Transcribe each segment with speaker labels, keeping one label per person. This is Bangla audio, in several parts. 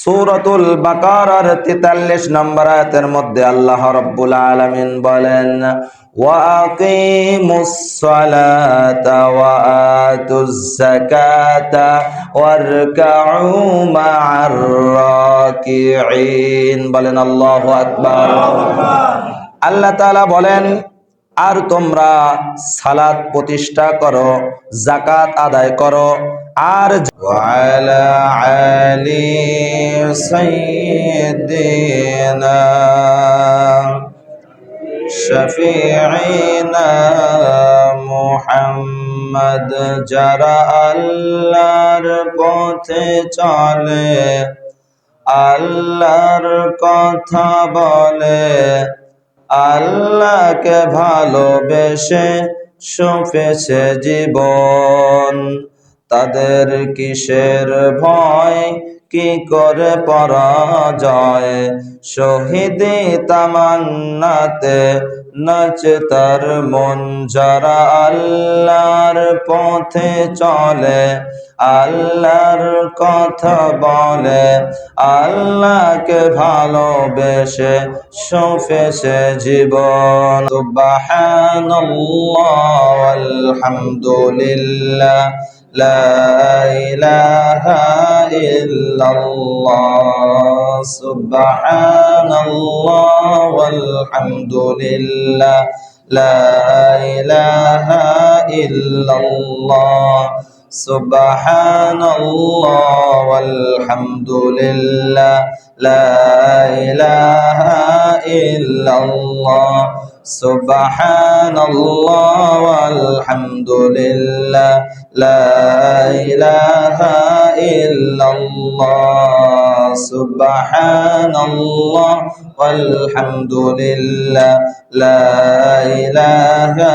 Speaker 1: সূরাতুল বাকারার 43 নম্বর আয়াতের মধ্যে আল্লাহ রাব্বুল আলামিন বলেন, ওয়া আকিমুস সালাতা ওয়া আতুজ যাকাতা ওয়ারকাউ মা'আর রাকিঈন। বলেন আল্লাহু আকবার। আল্লাহ তাআলা বলেন, আর তোমরা সালাত প্রতিষ্ঠা করো, যাকাত আদায় করো, আর ওয়ালা আলি সাইয়্যিদিনা শাফিঈনা মুহাম্মদ, যারা আল্লাহর পথে চলে, আল্লাহর কথা বলে, আল্লাহকে ভালোবেসে সঁপেছে জীবন, তাদের কিসের ভয়, কি করে পরাজয়, শহীদি তামান্নাতে নাচে তার মন, যারা আল্লাহর পথে চলে, আল্লাহর কথা বলে, আল্লাহকে ভালোবেসে সঁপেছে জীবন। সুবহানাল্লাহ আলহামদুলিল্লাহ লা ইলাহা ইল্লাল্লাহ, সুবহানাল্লাহ আলহামদুলিল্লাহ লা ইলাহা ইল্লাল্লাহ, সুবহানাল্লাহ আলহামদুলিল্লাহ লা ইলাহা ইল্লাল্লাহ, সুবহানাল্লাহ আলহামদুলিল্লাহ লা ইলাহা ইল্লাল্লাহ, সুবহানাল্লাহ আলহামদুলিল্লাহ লা ইলাহা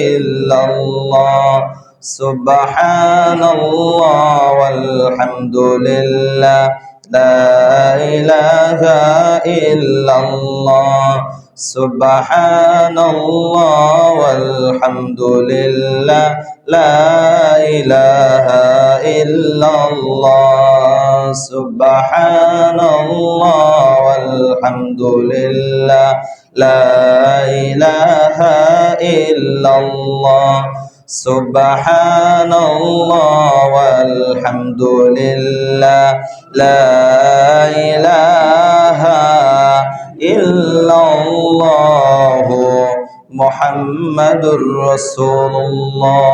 Speaker 1: ইল্লাল্লাহ, সুবহানাল্লাহ আলহামদুলিল্লাহ লা ইলাহা ইল্লাল্লাহ, সুবহানাল্লাহ আলহামদুলিল্লাহ লা ইলাহা ইল্লাল্লাহ, সুবহানাল্লাহ আলহামদুলিল্লাহ লা ইলাহা ইল্লাল্লাহ, সুবহানাল্লাহ আলহামদুলিল্লাহ লা ইলাহা ইল্লাল্লাহ মুহাম্মাদুর রাসূলুল্লাহ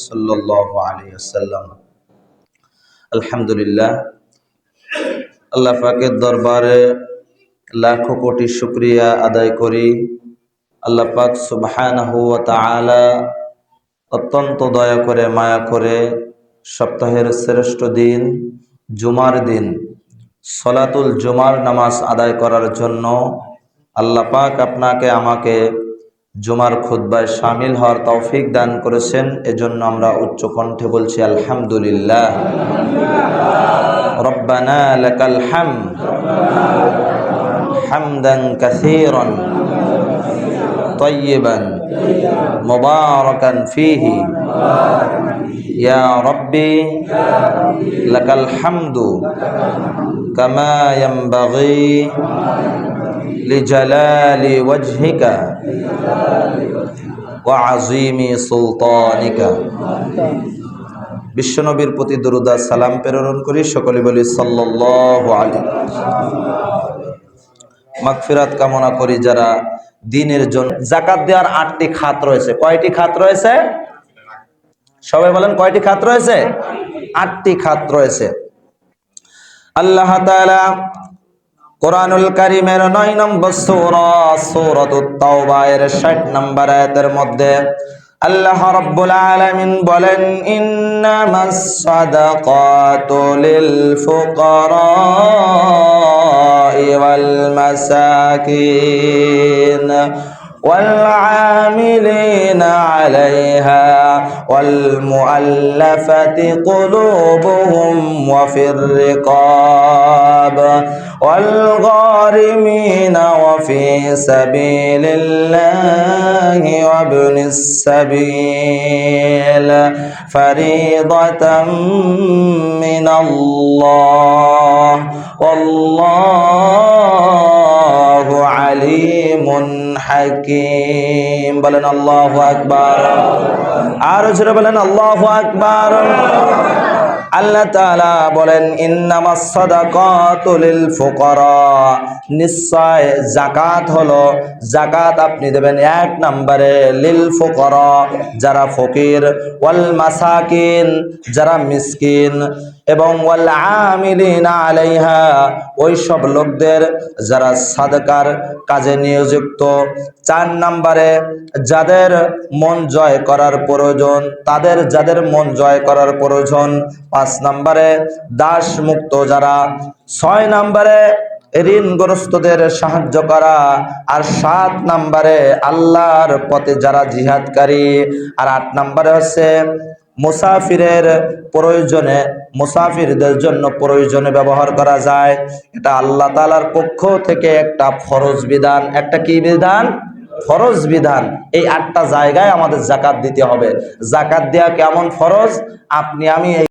Speaker 1: সাল্লাল্লাহু আলাইহি ওয়াসাল্লাম। আলহামদুলিল্লাহ, আল্লাহ পাকের দরবারে লাখো কোটি শুকরিয়া আদায় করি। আল্লাহ পাক সুবহানাহু ওয়া তাআলা অত্যন্ত দয়া করে, মায়া করে সপ্তাহের শ্রেষ্ঠ দিন জুমার দিন সলাতুল জুমার নামাজ আদায় করার জন্য আল্লাহ পাক আপনাকে আমাকে জুমার খুতবায় শামিল হওয়ার তৌফিক দান করেছেন। এজন্য আমরা উচ্চ কণ্ঠে বলছি আলহামদুলিল্লাহ। রব্বানা লাকাল হামদ হামদান কাসীরান তাইয়িবান মুবারাকান ফীহি ইয়া রাব্বি লাকাল হামদু কামা ইয়ানবাগি লিজালালি ওয়াজহিকা ওয়া আযীমি সুলতানিকা। বিশ্বনবীর প্রতি দরুদ আর সালাম প্রেরণ করি, সকলে বলি সাল্লাল্লাহু আলাইহি ওয়াসাল্লাম। মাগফিরাত কামনা করি যারা দ্বীনের জন্য। যাকাত দেওয়ার 8টি খাত রয়েছে। কয়টি খাত রয়েছে? সবাই বলেন, কয়টি খাত রয়েছে? 8টি খাত রয়েছে। আল্লাহ তাআলা কোরআনুল কারীমের 9 নম্বর সূরা সূরাতুত তাওবা এর 60 নম্বর আয়াতের মধ্যে আল্লাহ রাব্বুল আলামিন বলেন, ইন্নামাস সাদাকাতু লিল ফুকারা'i ওয়াল মাসাকিন والعاملين عليها والمؤلفة قلوبهم وفي الرقاب والغارمين وفي سبيل الله وابن السبيل فريضة من الله والله عليم حكيم বলেন আল্লাহু আকবার আর জোরে বলেন আল্লাহু আকবার আল্লাহ তাআলা বলেন ইন্নামাস সাদাকাতু লিল ফুকারা নিশ্চয় যাকাত হলো যাকাত আপনি দেবেন এক নম্বরে লিল ফুকারা যারা ফকির ওয়াল মাসাকিন যারা মিসকিন এবং ওয়াল আমিলিনা আলাইহা ওই সব লোকদের যারা সাদকার কাজে নিয়োজিত চার নম্বরে যাদের মন জয় করার প্রয়োজন তাদের যাদের মন জয় করার প্রয়োজন পাঁচ নম্বরে দাস মুক্ত যারা ছয় নম্বরে ঋণগ্রস্তদের সাহায্য করা আর সাত নম্বরে আল্লাহর পথে যারা জিহাদকারী আর আট নম্বরে হচ্ছে মুসাফিরের প্রয়োজনে মুসাফিরদের জন্য প্রয়োজনে ব্যবহার করা যায় এটা আল্লাহ তাআলার পক্ষ থেকে একটা ফরজ বিধান একটা কি বিধান ফরজ বিধান এই আটটা জায়গায় আমাদের যাকাত দিতে হবে যাকাত দেওয়া কেমন ফরজ আপনি আমি